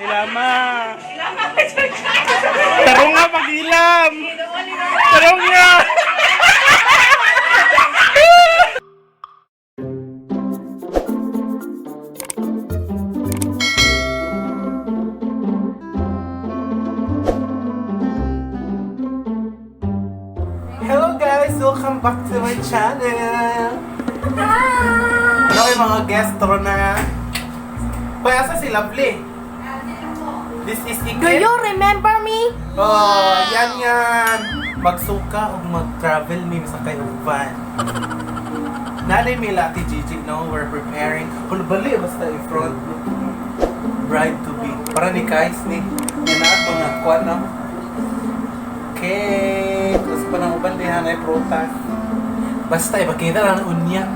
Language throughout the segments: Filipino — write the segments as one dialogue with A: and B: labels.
A: Ilama. Tarong nga pag-ilam. Tarong nga. Hello guys! Welcome back to my channel! Ano kayo mga guest na? Payasa si Lovely. This is Ikit.
B: Do you remember me?
A: Oh, yan. Magsuka o mag-travel mi sa kayo van. Nanay mi Lati Gigi, no? We're preparing. Kulbali, basta i-front. Bride to be. Para ni Kais ni. Yan mga kwan, no? Okay. Tapos pa nang ubandihan ay prutas. Basta, ipakita lang ang unya.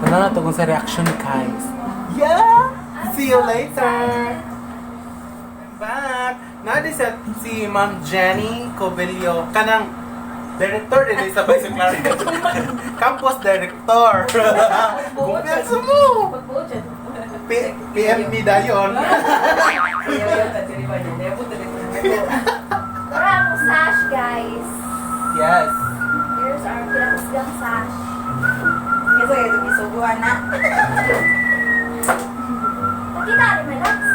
A: Tala na ito kung sa reaction ni Kais. Yeah! See you later! I'm back! Nadi sa si Ma'am Jenny Covelio. Kanang director din sa Bicycle Campus director. Kumpiyansa mo! PMP dayon.
B: Wala mo sash, guys.
A: Yes.
B: Here's our pinakasgang sash.
C: Kasi ito isuguan na.
B: Nakita rin may lads.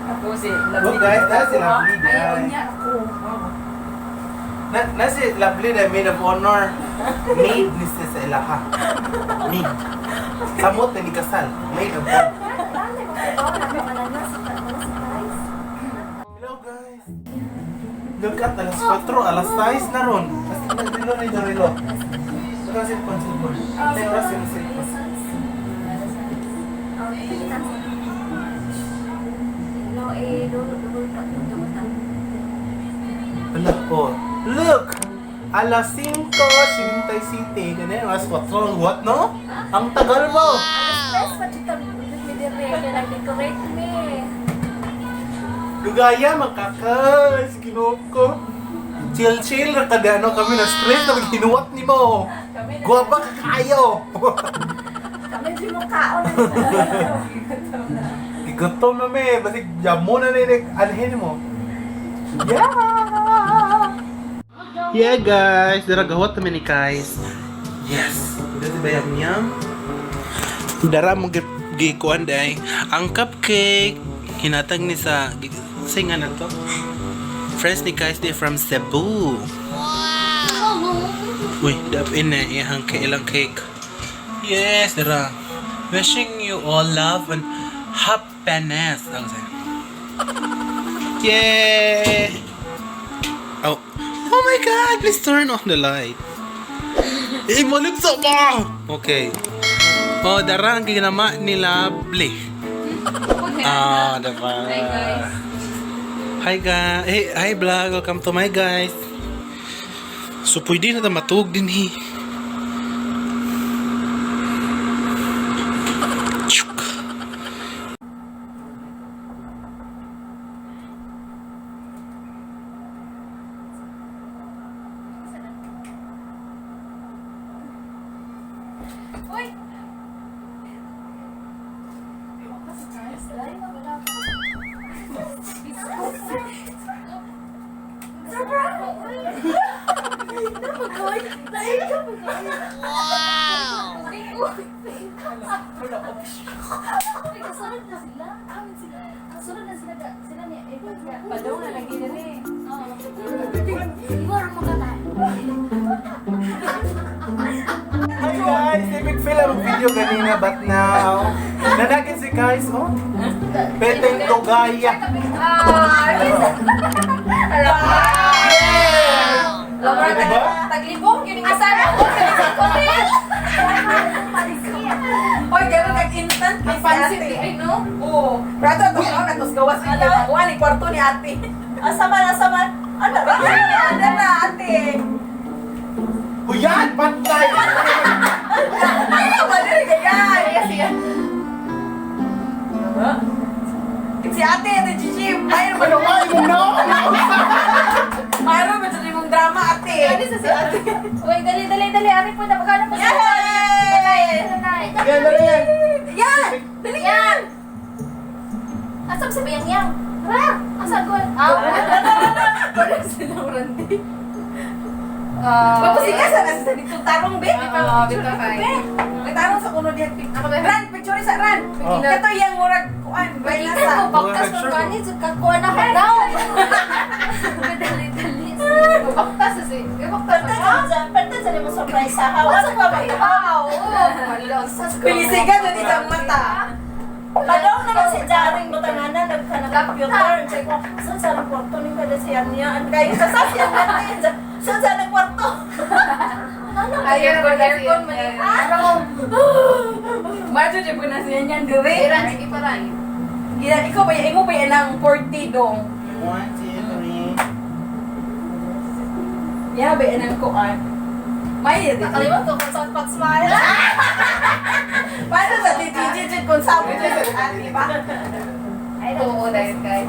C: Ako si
A: Look guys, that's si Lovely
C: Ayaw
A: guys.
C: niya ako.
A: Na si Lovely na maid of honor. Maid ni sa ilaha. Maid. Samot na ni kasal. Maid of honor.
B: Dali mo kayo na si guys.
A: Hello guys. Look at alas 4, alas 6 na ron. Rilo na yung rilo. Ito kasi yung cellphone. Ito kasi yung cellphone. Ala po. Look! Alas 5, Sintay City. Ganyan, alas 4. What, no? Ang tagal mo!
B: Best pa chika nag-decorate me.
A: Lugaya, magkakas. Kinoko. Chill na kada ano kami na stress na maghinuwat ni mo. Guwapa ka kayo.
B: Kami di mo kaon.
A: Igutom na me. Basig yamo na nilig. Anhin mo. Yeah guys. Dara gawat kami ni guys. Yes. Dito ba yung yum? Dara mo gikuan day. Ang cupcake. Hinatag ni sa singa na to. Friends ni guys, they from Cebu. Uy, dapin na ihang ilang cake. Yes, dara. Wishing you all love and happiness. Ang sayo. Yay! Oh. Oh my God! Please turn off the light. Eh, malipsa pa! Okay. Oh, dara ang ginama ni Lovely. Ah, diba?
C: Hi guys.
A: Hi guys. Hey, hi vlog. Welcome to my guys. So pwede na matug din hi. Chuk.
B: Uy!
C: Padong na lagi na rin.
A: Hi guys! Epic feel ang video kanina but now nanagin si guys, oh. Peteng Togaya. Diba?
C: Taglibong, yun yung kasal ako. Hoy, gano'n nag-instant kay si ate. Ay, no? Oo. Rato, ito ako nagtusgawas ka na. Kuha ni kwarto ni ate. Asaman. Ano ba? Ano na, ate?
A: Huyan! Pantay!
C: Ano ba din kaya? Si ate, ito Gigi. Mayroon ba?
A: Ano ba? No!
C: Mayroon ba ito mong drama, ate?
B: Ano sa si ate? Uy, dali. Ari po na. Magkano po siya?
C: Yay!
A: Yan, dali yan!
C: Yan!
B: Asa sa bayang-yang? Asa ko?
C: Wala silang randi. Papasigasan na sa dito tarong, be.
B: Bito kay.
C: May tarong sa kuno diyan.
B: Ako ba?
C: Ran, picture sa ran.
A: Oh.
C: Kato yang murag kuan, bay
B: Balikan
C: nasa.
B: ko, baktas ng kani, kakuha na ka daw. Madali-dali. Baktas sa si. Baktas sa
D: Pwede sa mo surprise sa hawa.
B: Wasa ka ba ihaw?
C: Pilisigan na di sa mata.
D: Padaw naman si Jaring Batanganan, nagka-computer. Sabi ko, saan sa ng kwarto ni kada siya niya? Ang kayo sa sasyan natin. Saan sa ng kwarto?
B: Aircon man.
C: Marjo di po na siya niyan dire.
B: Iran, sige pa rin.
C: Gila, ikaw ba yung ba yan ang 40 dong?
A: 1, 2, 3.
C: Yeah, ba yan ang kuan? May yun.
B: Nakalimutan ko kung saan pag-smile.
C: Paano sa titijijit kung sabi ko sa ati ba?
B: Oo, dahil kay.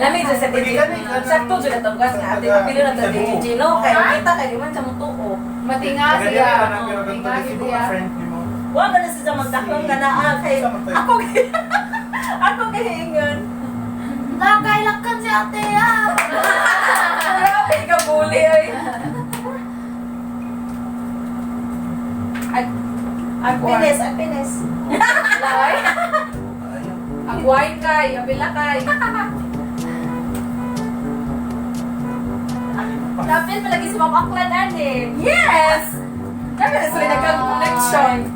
C: Lamig sa titijijit. Sakto dyan na gas nga. Ate, kapilo na sa titijijit. No, kaya kita kayo man sa mutuo.
B: Matinga siya. Matinga siya.
A: Friend mo.
D: Wa ba na siya magdaklang ka na kay
C: Ako ako kahingan.
B: Nakailakan si ate ah.
C: Grabe ka bully ay.
D: Happiness, happiness.
C: Lay. Agway kay, abila kay.
B: Lapit palagi si Ma'am Aklan ani.
C: Yes! Kami na sila nagka-connection.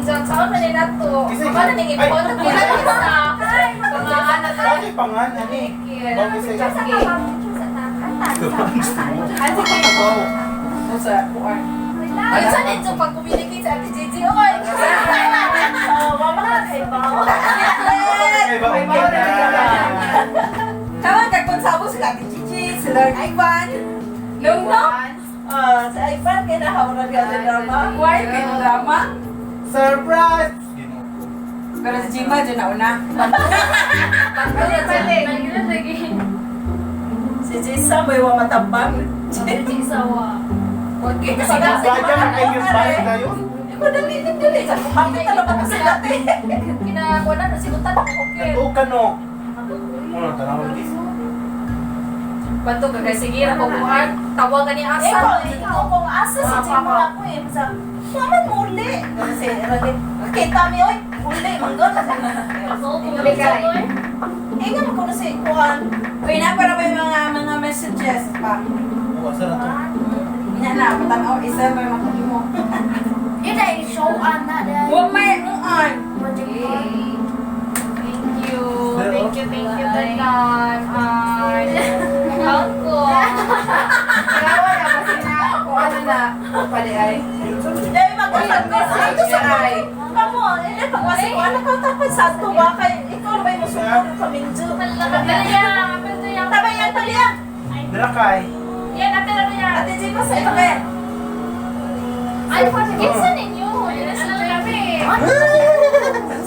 B: Saan man nila to? Mama na ning ipon na pila isa. Mga ano to?
A: Bakit pangalan eh? Bakit
B: Sa
A: sa'yo? Wow.
C: Sa kuan.
B: Ay, saan ito pag communicate sa Ate Gigi? Oy!
D: Mama ka kay Bao.
A: Ay, bakit
C: Tawag ka kung sabo sila Ate Gigi, sila Ivan. Nung no?
D: Sa Ivan, kinahawag ka sa drama.
C: Why kayo drama?
A: Surprise!
C: Pero si Jima dyan na una.
D: Si Jisa, may wa matambang.
B: Gigi sawa.
C: Okay, kasi
A: Gaya na kayo yung balik kayo?
C: Ikaw dali. Happy talaga pa sila ate.
B: Kinakuha na si Utan. Okay.
A: Oo ka no. Ano, tanawin dito.
B: Banto ka kay sige na kukuhan. Tawagan ni Asa.
D: Ikaw kung asa si Jima ako eh. Sa, naman muli. Kasi, kita mi, oy, muli, manggon.
B: Muli ka.
D: Inga mo ko na si Kuan.
C: Uy na, para may mga messages pa.
A: Oo, asa na to?
C: Yan na, matanaw isa may makunin mo.
B: Yun ay showan na dahil.
C: Huwag may on.
B: Thank you. Thank you, Dadan. Account ko.
C: Kaya na, kasi na, kung ano na, pali ay.
D: Dahil mag-usap ko sa ito sa
C: Ay.
D: Kamo, hindi pa kasi kung ano ka tapos sa ito ba kay ikaw na ba yung musundo ka minjo.
B: Malaya.
D: Tabay yan, taliyang.
A: Dalakay.
B: Yan, ate na yan.
D: Ate Jima, sa ito kaya.
B: Ay, kinsa ninyo? Yan na sila kami.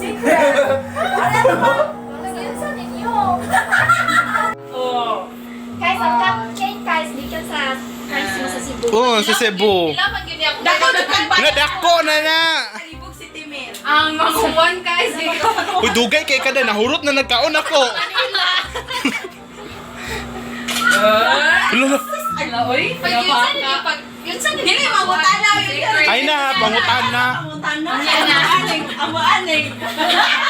D: Secret. Ano ito ba?
B: Kinsa ninyo?
C: Oh.
B: Guys, ang cupcake, guys, di ka sa mo sa Cebu.
E: Oo, sa Cebu.
B: Kailangan yun ako.
E: Nadako na na!
C: Alibog si Timir.
B: Ang makuwan, guys.
E: Uy, dugay kay kada, nahurot na nagkaon ako. Ulo,
C: Oy,
B: Pag yun sa ninyo, pag yun sa ninyo.
C: Dili, mangutan na yun.
E: ay na, pangutan na.
C: Pangutan na. Amo aning.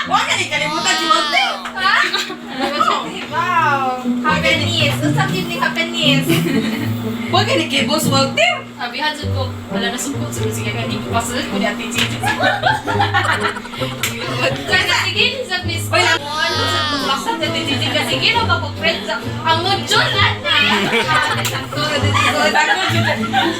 C: Huwag ka rin kalimutan si Monte.
B: Ha? Wow. Happiness. Usap yun ni happiness.
C: Huwag ka rin kay Boss Walter.
B: Sabihan dyan ko, wala na sumpot. Sige ka, hindi ko pasunod ko ni Ate Gigi. Kaya sige, sa Miss Paul. Ano sa tumaksan sa Ate Gigi ka? Sige na, mag-friend sa... Ang mudyon, ate!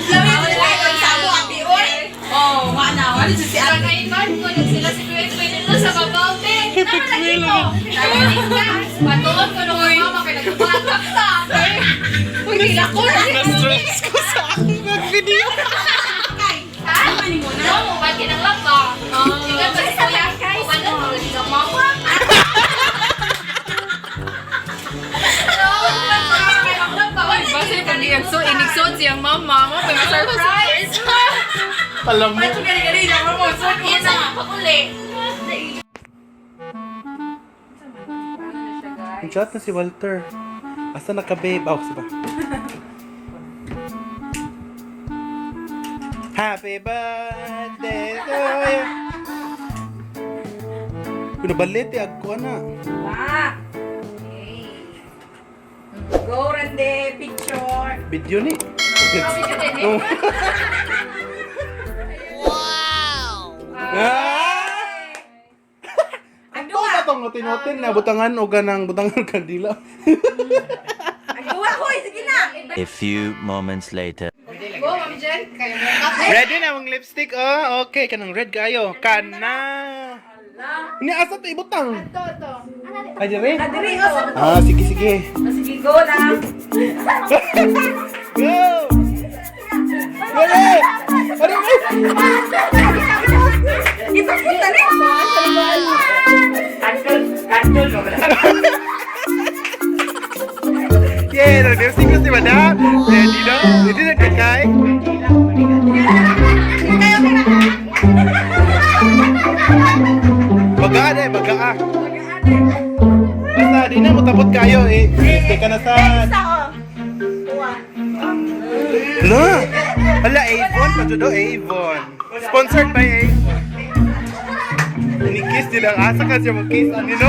C: Labi mo nila yung sabo ati, oy. Oh, mana, wala si ate.
B: Kaiban ko na sila si Kuya nila sa babaw, te. Naman lagi mo. Batuon ko nung mama kaya nagpatak ka. Hindi ko na.
E: Na-stress ko sa aking mag-video.
B: Ha? No, ba't kinanglap ka? Ikaw ba si Kuya? Kumanda ko rin sa mama.
F: So, inigsuot siyang mama mo, may surprise!
E: Alam mo.
C: Gani-gani, naman mo. So,
B: Yan na, pakuli.
A: Chat na si Walter. Asa na ka, babe? Oh, sige. Happy birthday to you. Pinabalit ako na.
C: Ah. Go, Rande. Picture.
A: Video ni.
B: Video din, eh.
A: Oh.
C: Ang
A: Ito
C: duwa.
A: na itong notin-notin na butangan o ganang butangan kandila.
C: Ang duwa ko. Sige na.
G: A few moments later.
B: Go, Ma'am Jen. Kayo mo kape.
A: Ready na mong lipstick, oh. Okay, kanang red kayo. Kana. Ini asa to ibutang.
B: Ito.
A: Ay, dire.
C: Adiri. Oh.
A: Ah, sige, sige.
C: Sige, go na.
A: Go! Dali! Ano ba?
C: Ito punta na.
A: Yeah, reducing ko si madam. Ready na? Ready na kakay? Baga na eh, baga ah. Basta, di na matapot kayo eh. Stay ka na sa... Hala! Hala, Avon pa do Avon. Sponsored by Avon. Ni-kiss din ang asa ka siya mag-kiss. Ano no?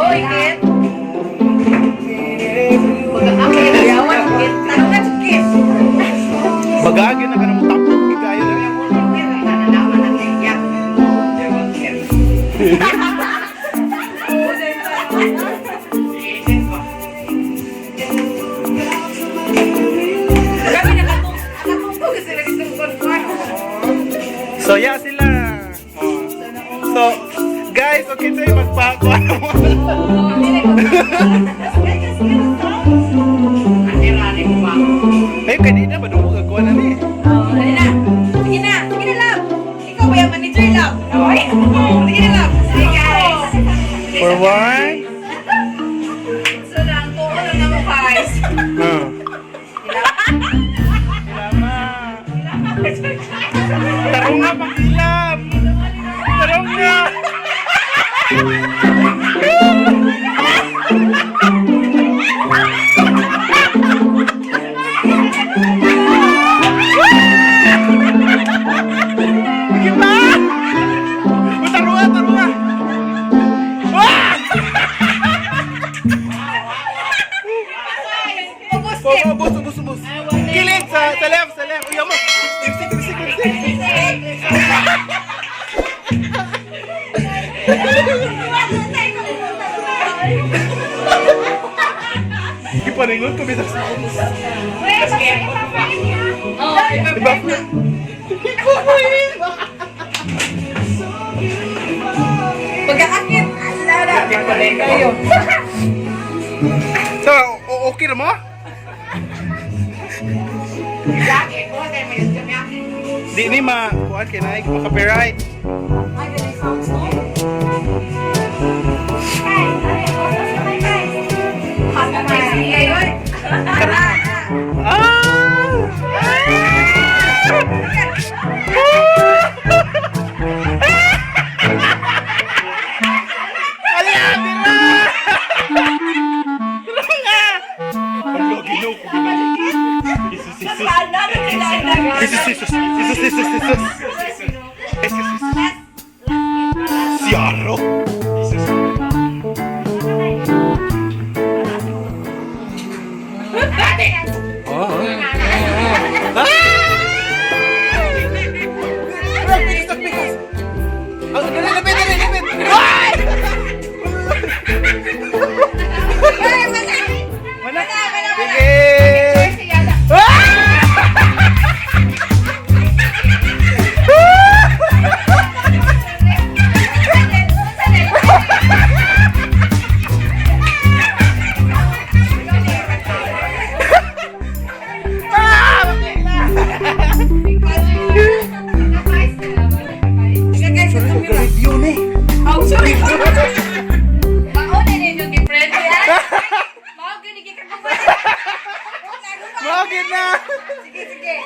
C: Oy, Kit. Yawan, Kit. Tangan, Kit.
A: Bagagin na ka na matapot kayo lang.
C: Kami nakatungkog sila ditong kontuan.
A: So, yeah sila. So, guys, okay sa'yo magpako. Eh, kanina ba nung magagawa na ni?
C: Oh, dali na. Sige na. Sige na, love. Ikaw ba yung manager, love? Okay. Sige na, love. Sige, guys.
A: For one.
C: So, lang to. Ano na mo, guys?
A: Tarong nga, pakilam! Tarong nga! Sige ba? Tarong nga, tarong nga! Ah! Ubus. Kilig sa left. Uyaw mo. Lipstick. Ipaningon ko bisa sa diba?
C: Pagkakakit. Lara. Kayo.
A: So, okay na mo? Di ni kuan kay naik copyright. Siaro.
C: Oh, sorry.
B: Mauna din yung different yan. Mga ganigit ka
A: Bakit na?
C: Sige.